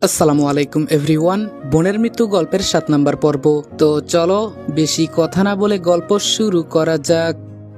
আসসালামু আলাইকুম এভরিওয়ান। বোনের মৃত্যু গল্পের 7 নম্বর পর্ব। তো চলো বেশি কথা না বলে গল্প শুরু করা যাক।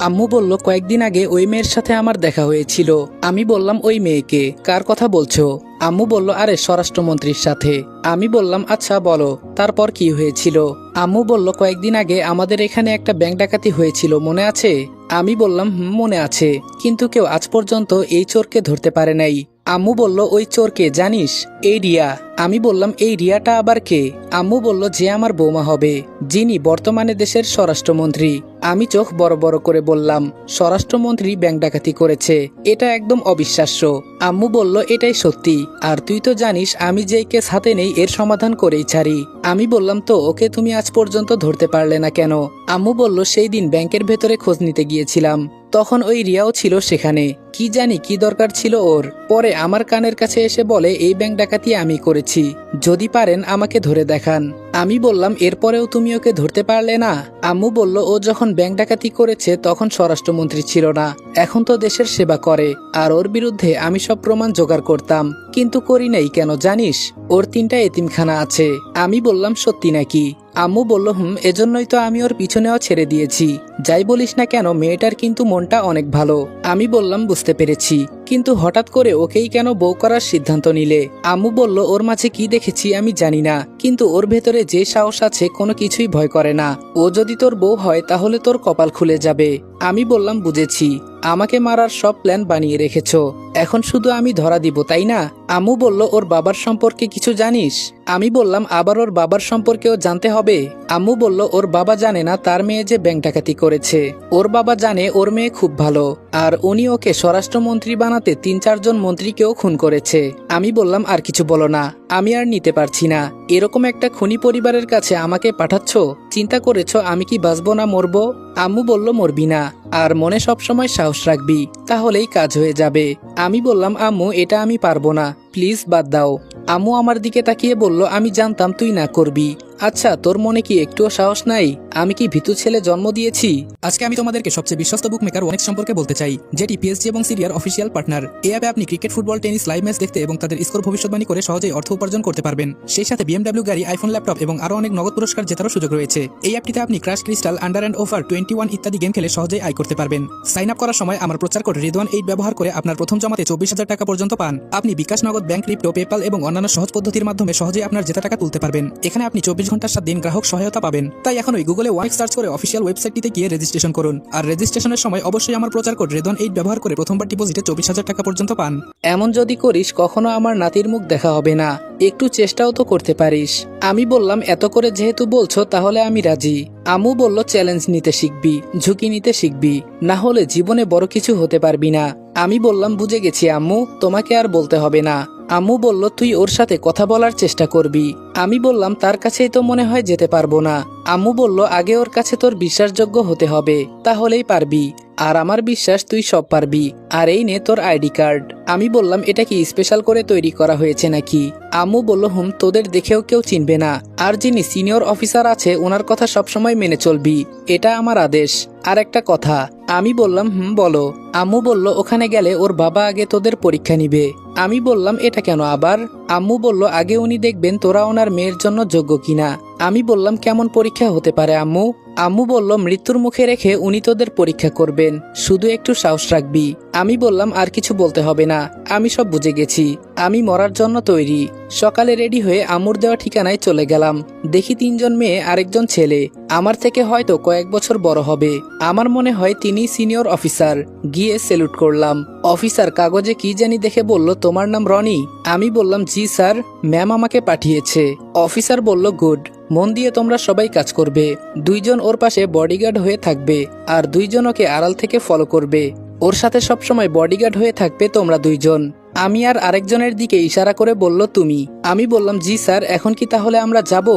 আম্মু বলল, কয়েকদিন আগে ওই মেয়ের সাথে আমার দেখা হয়েছিল। আমি বললাম, ওই মেয়েকে? কার কথা বলছো? আম্মু বলল, আরে স্বরাষ্ট্রমন্ত্রীর সাথে। আমি বললাম, আচ্ছা বলো, তারপর কি হয়েছিল? আম্মু বলল, কয়েকদিন আগে আমাদের এখানে একটা ব্যাংক ডাকাতি হয়েছিল, মনে আছে? আমি বললাম, মনে আছে, কিন্তু কেউ আজ পর্যন্ত এই চোরকে ধরতে পারে নাই। আম্মু বলল, ওই চোরকে জানিস? এই রিয়া। আমি বললাম, এই রিয়াটা আবার কে? আম্মু বলল, যে আমার বৌমা হবে, যিনি বর্তমানে দেশের স্বরাষ্ট্রমন্ত্রী। আমি চোখ বড় বড় করে বললাম, স্বরাষ্ট্রমন্ত্রী ব্যাংক ডাকাতি করেছে? এটা একদম অবিশ্বাস্য। আম্মু বলল, এটাই সত্যি, আর তুই তো জানিস আমি যেই কেস হাতে নেই এর সমাধান করেই ছাড়ি। আমি বললাম, তো ওকে তুমি আজ পর্যন্ত ধরতে পারলে না কেন? আম্মু বলল, সেই দিন ব্যাংকের ভেতরে খোঁজ নিতে গিয়েছিলাম, তখন ওই রিয়াও ছিল সেখানে। কি জানি কি দরকার ছিল ওর। পরে আমার কানের কাছে এসে বলে, এই ব্যাংক ডাকাতি আমি করেছি, যদি পারেন আমাকে ধরে দেখান। আমি বললাম, এরপরেও তুমি ওকে ধরতে পারলে না? আম্মু বলল, ও যখন ব্যাংক ডাকাতি করেছে তখন স্বরাষ্ট্রমন্ত্রী ছিল না, এখন তো দেশের সেবা করে, আর ওর বিরুদ্ধে আমি সব প্রমাণ জোগাড় করতাম, কিন্তু করি নাই কেন জানিস? ওর 3টা এতিমখানা আছে। আমি বললাম, সত্যি নাকি? আম্মু বলল, এজন্যই তো আমি ওর পিছনেও ছেড়ে দিয়েছি। যাই বলিস না কেন, মেয়েটার কিন্তু মনটা অনেক ভালো। আমি বললাম, বুঝতে পেরেছি, কিন্তু হঠাৎ করে ওকেই কেন বউ করার সিদ্ধান্ত নিলে? আম্মু বলল, ওর মাঝে কি দেখেছি আমি জানি না, কিন্তু ওর ভেতরে যে সাহস আছে কোনো কিছুই ভয় করে না। ও যদি তোর বউ হয় তাহলে তোর কপাল খুলে যাবে। আমি বললাম, বুঝেছি, আমাকে মারার সব প্ল্যান বানিয়ে রেখেছো, এখন শুধু আমি ধরা দিব, তাই না? আম্মু বলল, ওর বাবার সম্পর্কে কিছু জানিস? আমি বললাম, আবার ওর বাবার সম্পর্কেও জানতে হবে? আম্মু বলল, ওর বাবা জানে না তার মেয়ে যে ব্যাংক ডাকাতি করেছে। ওর বাবা জানে ওর মেয়ে খুব ভালো, আর উনি ওকে স্বরাষ্ট্রমন্ত্রী বানাতে 3-4 জন মন্ত্রীকেও খুন করেছে। আমি বললাম, আর কিছু বলো না, আমি আর নিতে পারছি না। এরকম একটা খুনি পরিবারের কাছে আমাকে পাঠাচ্ছ? চিন্তা করেছো আমি কি বাঁচবো না মরবো? আম্মু বলল, মরবি না, আর মনে সবসময় সাহস রাখবি, তাহলেই কাজ হয়ে যাবে। আমি বললাম, আম্মু এটা আমি পারবো না, প্লিজ বাদ দাও। আম্মু আমার দিকে তাকিয়ে বলল, আমি জানতাম তুই না করবি। আচ্ছা, তোর মনে কি একটুও সাহস নাই? আমি কি ভীতু ছেলে জন্ম দিয়েছি? আজকে আমি তোমাদেরকে সবচেয়ে বিশ্বস্ত বুকমেকার ওনেক্স সম্পর্কে বলতে চাই, যেটি পিএসজি এবং সিরিয়ার অফিসিয়াল পার্টনার। এই অ্যাপে আপনি cricket, football, tennis live match দেখতে এবং তাদের স্কোর ভবিষ্যৎবাণী করে সহজেই অর্থ উপার্জন করতে পারবেন। সেই সাথে BMW গাড়ি, আইফোন, ল্যাপটপ এবং আরও অনেক নগদ পুরস্কার জেতারও সুযোগ রয়েছে। এই অ্যাপটিতে আপনি crash, crystal, under and over 21 ইত্যাদি গেম খেলে সহজেই আয় করতে পারবেন। সাইন আপ করার সময় আমার প্রচার কোড রিদওয়ান8 ব্যবহার করে আপনার প্রথম জমাতে 24,000 টাকা পর্যন্ত পান। আপনি বিকাশ, নগদ, ব্যাংক, ক্রিপ্টো, পেপাল এবং অন্যান্য সহজ পদ্ধতির মাধ্যমে সহজেই আপনার জেতা টাকা তুলতে পারবেন। এখানে আপনি 24 ঘন্টার 7 দিন গ্রাহক সহায়তা পাবেন। তাই এখনই গুগলে ওয়াইক সার্চ করে অফিসিয়াল ওয়েবসাইটটিতে গিয়ে রেজিস্ট্রেশন করুন, আর রেজিস্ট্রেশনের সময় অবশ্যই আমার প্রচার কোড রেদওয়ান8 ব্যবহার করে প্রথমবার ডিপোজিটে 24,000 টাকা পর্যন্ত পান। এমন যদি করিস কখনো আমার নাতির মুখ দেখা হবে না, একটু চেষ্টাও তো করতে পারিস। আমি বললাম, এত করে যেহেতু বলছো তাহলে আমি রাজি। আম্মু বলল, চ্যালেঞ্জ নিতে শিখবি, ঝুঁকি নিতে শিখবি, না হলে জীবনে বড় কিছু হতে পারবি না। আমি বললাম, বুঝে গেছি আম্মু, তোমাকে আর বলতে হবে না। আম্মু বলল, তুই ওর সাথে কথা বলার চেষ্টা করবি। আমি বললাম, তার কাছেই তো মনে হয় যেতে পারবো না। আম্মু বলল, আগে ওর কাছে তোর বিশ্বাসযোগ্য হতে হবে, তাহলেই পারবি, আর আমার বিশ্বাস তুই সব পারবি। আর এই নে তোর আইডি কার্ড। আমি বললাম, এটা কি স্পেশাল করে তৈরি করা হয়েছে নাকি? আম্মু বলল, তোদের দেখেও কেউ চিনবে না, আর যিনি সিনিয়র অফিসার আছে ওনার কথা সবসময় মেনে চলবি, এটা আমার আদেশ। আর একটা কথা। আমি বললাম, বলো। আম্মু বলল, ওখানে গেলে ওর বাবা আগে তোদের পরীক্ষা নিবে। আমি বললাম, এটা কেন আবার? আম্মু বলল, আগে উনি দেখবেন তোরা ওনার মেয়ের জন্য যোগ্য কিনা। আমি বললাম, কেমন পরীক্ষা হতে পারে আম্মু? আম্মু বলল, মৃত্যুর মুখে রেখে উনি তোদের পরীক্ষা করবেন, শুধু একটু সাহস রাখবি। আমি বললাম, আর কিছু বলতে হবে না, আমি সব বুঝে গেছি, আমি মরার জন্য তৈরি। সকালে রেডি হয়ে আম্মুর দেওয়া ঠিকানায় চলে গেলাম। দেখি 3 জন মেয়ে আর 1 জন ছেলে, আমার থেকে হয়তো কয়েক বছর বড় হবে। আমার মনে হয় তিনি সিনিয়র অফিসার। গিয়ে সেলুট করলাম। অফিসার কাগজে কি জানি দেখে বলল, তোমার নাম রনি? আমি বললাম, জি স্যার, ম্যাম আমাকে পাঠিয়েছে। অফিসার বলল, গুড, মন দিয়ে তোমরা সবাই কাজ করবে। 2 জন ওর পাশে বডিগার্ড হয়ে থাকবে, আর 2 জন ওকে আড়াল থেকে ফলো করবে। ওর সাথে সবসময় বডিগার্ড হয়ে থাকবে তোমরা 2 জন। আমি আর আরেকজনের দিকে ইশারা করে বলল, তুমি। আমি বললাম, জি স্যার, এখন কি তাহলে আমরা যাব?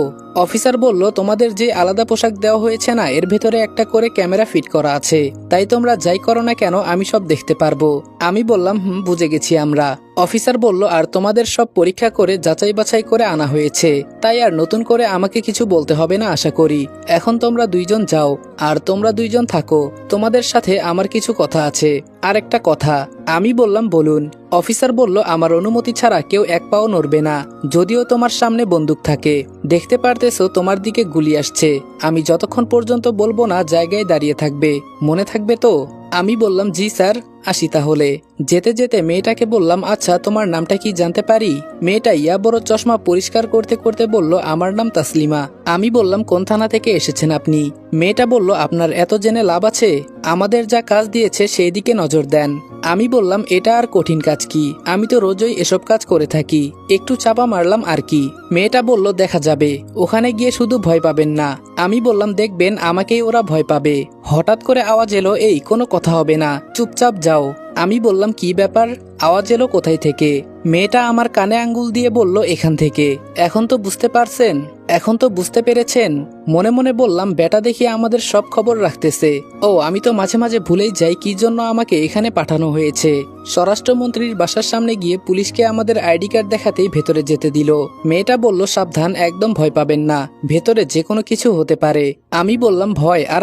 অফিসার বলল, তোমাদের যে আলাদা পোশাক দেওয়া হয়েছে না, এর ভেতরে একটা করে ক্যামেরা ফিট করা আছে, তাই তোমরা যাই করো না কেন আমি সব দেখতে পারবো। আমি বললাম, বুঝে গেছি আমরা। অফিসার বলল, আর তোমাদের সব পরীক্ষা করে যাচাই বাছাই করে আনা হয়েছে, তাই আর নতুন করে আমাকে কিছু বলতে হবে না আশা করি। এখন তোমরা 2 জন যাও, আর তোমরা 2 জন থাকো, তোমাদের সাথে আমার কিছু কথা আছে। আর একটা কথা। আমি বললাম, বলুন। অফিসার বলল, আমার অনুমতি ছাড়া কেউ 1 পাও নড়বে না। যদিও তোমার সামনে বন্দুক থাকে, দেখতে পারতেছো তোমার দিকে গুলি আসছে। আমি যতক্ষণ পর্যন্ত বলবো না জায়গায় দাঁড়িয়ে থাকবে, মনে থাকবে তো? আমি বললাম জি স্যার, আসি তাহলে। যেতে যেতে মেয়েটাকে বললাম, আচ্ছা তোমার নামটা কি জানতে পারি? মেয়েটা ইয়া বড় চশমা পরিষ্কার করতে করতে বলল, আমার নাম তাসলিমা। আমি বললাম, কোন থানা থেকে এসেছেন আপনি? মেয়েটা বলল, আপনার এত জেনে লাভ আছে, আমাদের যা কাজ দিয়েছে সেই দিকে নজর দেন। আমি বললাম, এটা আর কঠিন কাজ কি, আমি তো রোজই এসব কাজ করে থাকি, একটু চাপা মারলাম আর কি। মেয়েটা বলল, দেখা যাবে, ওখানে গিয়ে শুধু ভয় পাবেন না। আমি বললাম, দেখবেন আমাকেই ওরা ভয় পাবে। হঠাৎ করে আওয়াজ এলো, এই কোনো কথা হবে না, চুপচাপ যাও। আমি বললাম, কি ব্যাপার? আওয়াজ এলো কোথায় থেকে? মেয়েটা আমার কানে আঙ্গুল দিয়ে বলল, এখান থেকে। এখন তো বুঝতে পারছেন? এখন তো বুঝতে পেরেছেন? মনে মনে বললাম, বেটা দেখি আমাদের সব খবর রাখতেছে। ও, আমি তো মাঝে মাঝে ভুলেই যাই কি জন্য আমাকে এখানে পাঠানো হয়েছে। স্বরাষ্ট্রমন্ত্রীর বাসার সামনে গিয়ে পুলিশকে আমাদের আইডি কার্ড দেখাতেই ভেতরে যেতে দিল। মেয়েটা বলল, সাবধান, একদম ভয় পাবেন না, ভেতরে যে কোনো কিছু হতে পারে। আমি বললাম, ভয় আর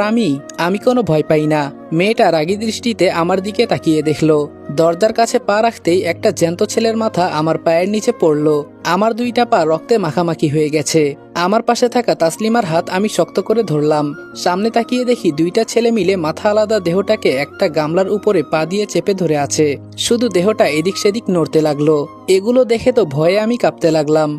আমি কোনো ভয় পাই না। মেয়েটা রাগী দৃষ্টিতে আমার দিকে তাকিয়ে দেখলো। দরজার কাছে পা রাখতেই একটা জ্যান্ত ছেলের মাথা আমার পায়ের নিচে পড়ল। আমার দুইটা পা রক্তে মাখামাখি হয়ে গেছে। আমার পাশে থাকা তাসলিমার হাত আমি শক্ত করে ধরলাম। সামনে তাকিয়ে দেখি দুইটা ছেলে মিলে মাথা আলাদা দেহটাকে একটা গামলার উপরে পা দিয়ে চেপে ধরে আছে। শুধু দেহটা এদিক সেদিক নড়তে লাগলো। এগুলো দেখে তো ভয়ে আমি কাঁপতে লাগলাম।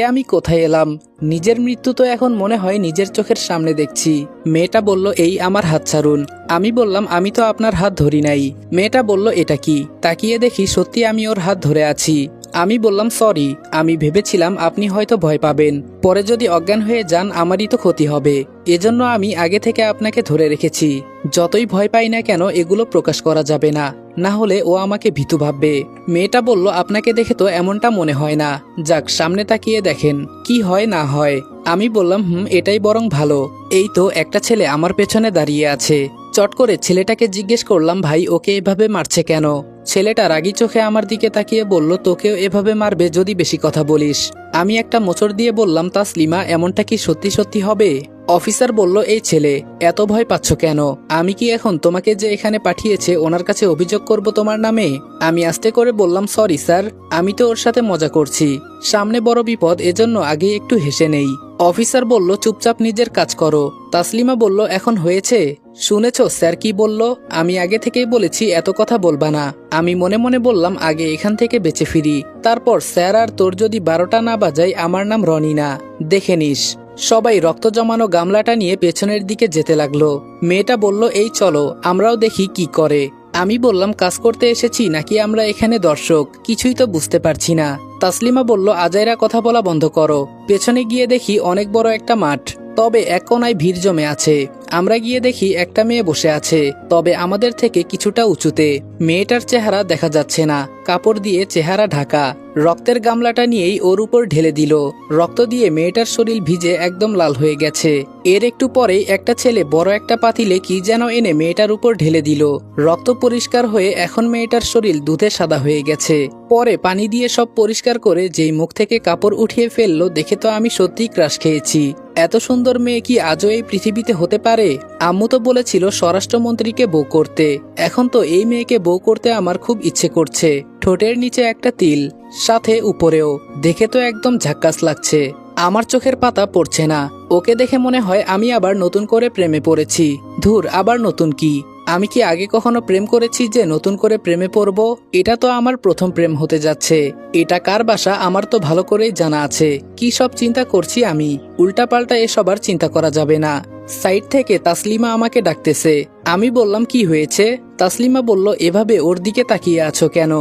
আমি কোথায় এলাম? নিজের মৃত্যু তো এখন মনে হয় নিজের চোখের সামনে দেখছি। মেয়েটা বলল, এই আমার হাত ছাড়ুন। আমি বললাম, আমি তো আপনার হাত ধরি নাই। মেয়েটা বলল, এটা কি? তাকিয়ে দেখি সত্যি আমি ওর হাত ধরে আছি। আমি বললাম, সরি, আমি ভেবেছিলাম আপনি হয়তো ভয় পাবেন, পরে যদি অজ্ঞান হয়ে যান আমারই তো ক্ষতি হবে, এজন্য আমি আগে থেকে আপনাকে ধরে রেখেছি। যতই ভয় পাই না কেন এগুলো প্রকাশ করা যাবে না, না হলে ও আমাকে ভীতু ভাববে। মেয়েটা বলল, আপনাকে দেখে তো এমনটা মনে হয় না, যাক সামনে তাকিয়ে দেখেন কি হয় না হয়। আমি বললাম, এটাই বরং ভালো। এই তো একটা ছেলে আমার পেছনে দাঁড়িয়ে আছে। চট করে ছেলেটাকে জিজ্ঞেস করলাম, ভাই ওকে এভাবে মারছে কেন? ছেলেটা রাগী চোখে আমার দিকে তাকিয়ে বলল, তোকেও এভাবে মারবে যদি বেশি কথা বলিস। আমি একটা মোচড় দিয়ে বললাম, তাসলিমা এমনটা কি সত্যি সত্যি হবে? অফিসার বলল, এই ছেলে এত ভয় পাচ্ছ কেন? আমি কি এখন তোমাকে যে এখানে পাঠিয়েছে ওনার কাছে অভিযোগ করব তোমার নামে? আমি আস্তে করে বললাম, সরি স্যার, আমি তো ওর সাথে মজা করছি, সামনে বড় বিপদ, এজন্য আগে একটু হেসে নেই। অফিসার বলল, চুপচাপ নিজের কাজ করো। তাসলিমা বলল, এখন হয়েছে? শুনেছ স্যার কি বলল? আমি আগে থেকেই বলেছি এত কথা বলবা না। আমি মনে মনে বললাম, আগে এখান থেকে বেঁচে ফিরি, তারপর স্যার আর তোর যদি 12টা না বাজায় আমার নাম রনি না, দেখে নিস। সবাই রক্ত জমানো গামলাটা নিয়ে পেছনের দিকে যেতে লাগলো। মেয়েটা বলল, এই চলো আমরাও দেখি কি করে। আমি বললাম, কাজ করতে এসেছি নাকি আমরা এখানে দর্শক, কিছুই তো বুঝতে পারছি না। তাসলিমা বলল, আজাইরা কথা বলা বন্ধ করো। পেছনে গিয়ে দেখি অনেক বড় একটা মাঠ, তবে এক কোনায় ভিড় জমে আছে। আমরা গিয়ে দেখি একটা মেয়ে বসে আছে, তবে আমাদের থেকে কিছুটা উঁচুতে। মেয়েটার চেহারা দেখা যাচ্ছে না, কাপড় দিয়ে চেহারা ঢাকা। রক্তের গামলাটা নিয়েই ওর উপর ঢেলে দিল। রক্ত দিয়ে মেয়েটার শরীর ভিজে একদম লাল হয়ে গেছে। এর একটু পরেই একটা ছেলে বড় একটা পাতিলে কি যেন এনে মেয়েটার উপর ঢেলে দিল। রক্ত পরিষ্কার হয়ে এখন মেয়েটার শরীর দুধে সাদা হয়ে গেছে। পরে পানি দিয়ে সব পরিষ্কার করে যেই মুখ থেকে কাপড় উঠিয়ে ফেললো, দেখে তো আমি সত্যিই ক্রাশ খেয়েছি। এত সুন্দর মেয়ে কি আজও এই পৃথিবীতে হতে পারে? আম্মু তো বলেছিল স্বরাষ্ট্রমন্ত্রীকে বউ করতে, এখন তো এই মেয়েকে বউ করতে আমার খুব ইচ্ছে করছে। ঠোঁটের নিচে একটা তিল, সাথে উপরেও, দেখে তো একদম ঝাক্কাস লাগছে। আমার চোখের পাতা পড়ছে না। ওকে দেখে মনে হয় আমি আবার নতুন করে প্রেমে পড়েছি। ধুর, আবার নতুন কি? আমি কি আগে কখনো প্রেম করেছি যে নতুন করে প্রেমে পড়ব? এটা তো আমার প্রথম প্রেম হতে যাচ্ছে। এটা কার বাসা আমার তো ভালো করেই জানা আছে। কি সব চিন্তা করছি আমি, উল্টাপাল্টা এসব আর চিন্তা করা যাবে না। সাইড থেকে তাসলিমা আমাকে ডাকতেছে। আমি বললাম, কি হয়েছে? তাসলিমা বলল, এভাবে ওর দিকে তাকিয়ে আছো কেন?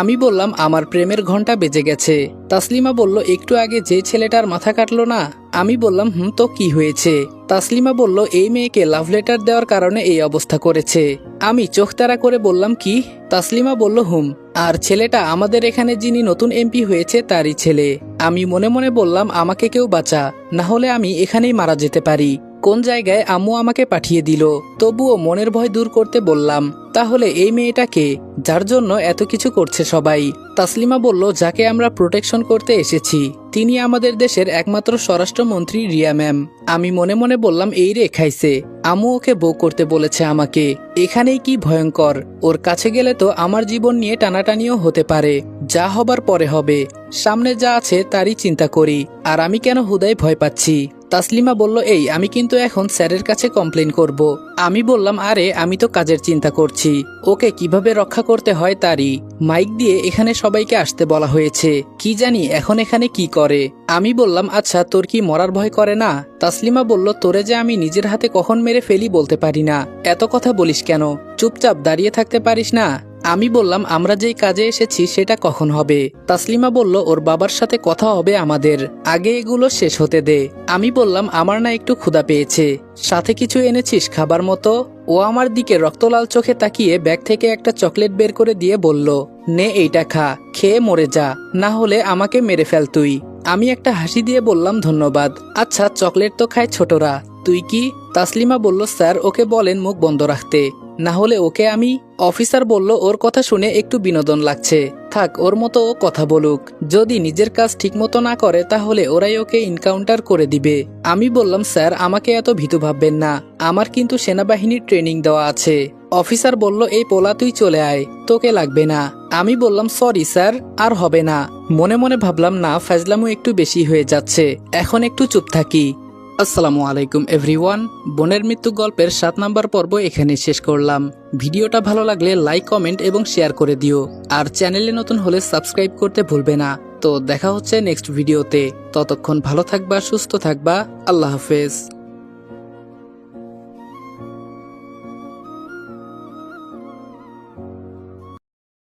আমি বললাম, আমার প্রেমের ঘন্টা বেজে গেছে। তাসলিমা বলল, একটু আগে যে ছেলেটার মাথা কাটলো না? আমি বললাম, তো কি হয়েছে? তাসলিমা বলল, এই মেয়েকে লাভ লেটার দেওয়ার কারণে এই অবস্থা করেছে। আমি চোখ তাড়া করে বললাম, কি? তাসলিমা বলল, আর ছেলেটা আমাদের এখানে যিনি নতুন এমপি হয়েছে তারই ছেলে। আমি মনে মনে বললাম, আমাকে কেউ বাঁচা, না হলে আমি এখানেই মারা যেতে পারি। কোন জায়গায় আম্মু আমাকে পাঠিয়ে দিল। তবুও মনের ভয় দূর করতে বললাম, তাহলে এই মেয়েটাকে যার জন্য এত কিছু করছে সবাই? তাসলিমা বলল, যাকে আমরা প্রোটেকশন করতে এসেছি তিনি আমাদের দেশের একমাত্র স্বরাষ্ট্রমন্ত্রী রিয়া ম্যাম। আমি মনে মনে বললাম, এই রে খাইছে, আম্মু ওকে বউ করতে বলেছে আমাকে। এখানেই কি ভয়ঙ্কর, ওর কাছে গেলে তো আমার জীবন নিয়ে টানাটানিও হতে পারে। যা হবার পরে হবে, সামনে যা আছে তারই চিন্তা করি। আর আমি কেন হুদায় ভয় পাচ্ছি? তাসলিমা বলল, এই আমি কিন্তু এখন স্যারের কাছে কমপ্লেন করব। আমি বললাম, আরে আমি তো কাজের চিন্তা করছি, ওকে কিভাবে রক্ষা করতে হয় তারই। মাইক দিয়ে এখানে সবাইকে আসতে বলা হয়েছে, কি জানি এখন এখানে কি করে। আমি বললাম, আচ্ছা তোর কি মরার ভয় করে না? তাসলিমা বলল, তোরে যে আমি নিজের হাতে কখন মেরে ফেলি বলতে পারি না, এত কথা বলিস কেন? চুপচাপ দাঁড়িয়ে থাকতে পারিস না? আমি বললাম, আমরা যেই কাজে এসেছি সেটা কখন হবে? তাসলিমা বলল, ওর বাবার সাথে কথা হবে আমাদের, আগে এগুলো শেষ হতে দে। আমি বললাম, আমার না একটু ক্ষুধা পেয়েছে, সাথে কিছু এনেছিস খাবার মতো? ও আমার দিকে রক্তলাল চোখে তাকিয়ে ব্যাগ থেকে একটা চকলেট বের করে দিয়ে বলল, নে এইটা খা, খেয়ে মরে যা, না হলে আমাকে মেরে ফেল তুই। আমি একটা হাসি দিয়ে বললাম, ধন্যবাদ। আচ্ছা চকলেট তো খায় ছোটরা, তুই কি? তাসলিমা বলল, স্যার ওকে বলেন মুখ বন্ধ রাখতে, না হলে ওকে আমি। অফিসার বলল, ওর কথা শুনে একটু বিনোদন লাগছে, থাক ওর মতো ও কথা বলুক, যদি নিজের কাজ ঠিক মতো না করে তাহলে ওরাই ওকে ইনকাউন্টার করে দিবে। আমি বললাম, স্যার আমাকে এত ভীতু ভাববেন না, আমার কিন্তু সেনাবাহিনীর ট্রেনিং দেওয়া আছে। অফিসার বলল, এই পোলা তুই চলে আয়, তোকে লাগবে না। আমি বললাম, সরি স্যার, আর হবে না। মনে মনে ভাবলাম, না ফাজলামও একটু বেশি হয়ে যাচ্ছে, এখন একটু চুপ থাকি। আসসালামু আলাইকুম এভরিওয়ান, বোনের মৃত্যু গল্পের 7 নাম্বার পর্ব এখানে শেষ করলাম। ভিডিওটা ভালো লাগলে লাইক, কমেন্ট এবং শেয়ার করে দিও। আর চ্যানেলে নতুন হলে সাবস্ক্রাইব করতে ভুলবে না। তো দেখা হচ্ছে নেক্সট ভিডিওতে, ততক্ষণ ভালো থাকবা, সুস্থ থাকবা, আল্লাহ হাফেজ।